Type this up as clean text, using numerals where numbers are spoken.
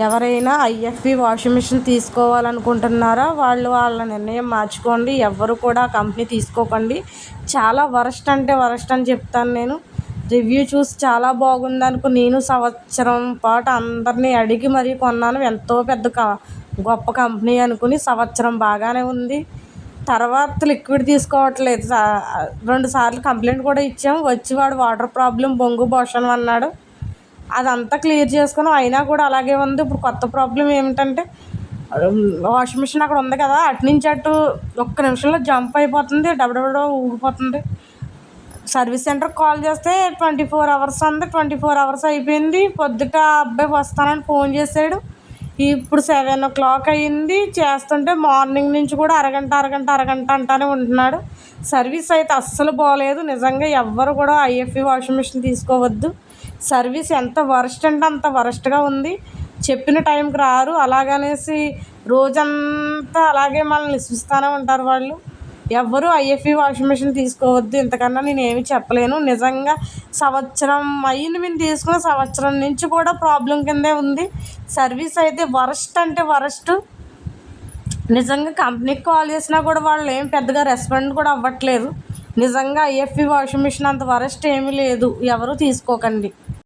ఎవరైనా IFB washing machine తీసుకోవాలనుకుంటున్నారా వాళ్ళు వాళ్ళ నిర్ణయం మార్చుకోండి. ఎవ్వరు కూడా కంపెనీ తీసుకోకండి. చాలా వరస్ట్ అంటే వరస్ట్ అని చెప్తాను. నేను రివ్యూ చూసి చాలా బాగుంది అనుకో నేను సంవత్సరం పాటు అందరినీ అడిగి మరీ కొన్నాను. ఎంతో పెద్ద గొప్ప కంపెనీ అనుకుని సంవత్సరం బాగానే ఉంది. తర్వాత లిక్విడ్ తీసుకోవట్లేదు. 2 సార్లు కంప్లైంట్ కూడా ఇచ్చాము. వచ్చి వాడు వాటర్ ప్రాబ్లం బొంగు భోషణం అన్నాడు. అదంతా క్లియర్ చేసుకుని అయినా కూడా అలాగే ఉంది. ఇప్పుడు కొత్త ప్రాబ్లం ఏమిటంటే వాషింగ్ మిషన్ అక్కడ ఉంది కదా, అటు నుంచి అటు ఒక్క నిమిషంలో జంప్ అయిపోతుంది, డబ్బు ఊడిపోతుంది. సర్వీస్ సెంటర్కి కాల్ చేస్తే 24 అవర్స్ అంది. 24 అవర్స్ అయిపోయింది. పొద్దుట అబ్బాయి వస్తానని ఫోన్ చేశాడు. ఇప్పుడు 7 o'clock అయ్యింది. చేస్తుంటే మార్నింగ్ నుంచి కూడా అరగంట అంటానే ఉంటున్నాడు. సర్వీస్ అయితే అస్సలు బాగోలేదు. నిజంగా ఎవ్వరు కూడా ఐఎఫ్బి వాషింగ్ మిషన్ తీసుకోవద్దు. సర్వీస్ ఎంత వరస్ట్ అంటే అంత వరస్ట్గా ఉంది. చెప్పిన టైంకి రారు. అలాగనేసి రోజంతా అలాగే మనల్ని విసిగిస్తూనే ఉంటారు వాళ్ళు. ఎవ్వరూ ఐఎఫ్బి వాషింగ్ మిషన్ తీసుకోవద్దు. ఇంతకన్నా నేను ఏమి చెప్పలేను. నిజంగా సంవత్సరం అయ్యింది మేము తీసుకున్న. సంవత్సరం నుంచి కూడా ప్రాబ్లం కిందే ఉంది. సర్వీస్ అయితే వరస్ట్ అంటే వరస్ట్. నిజంగా కంపెనీకి కాల్ చేసినా కూడా వాళ్ళు ఏం పెద్దగా రెస్పాండ్ కూడా అవ్వట్లేదు. నిజంగా ఐఎఫ్బి వాషింగ్ మిషన్ అంత వరస్ట్ ఏమీ లేదు. ఎవరు తీసుకోకండి.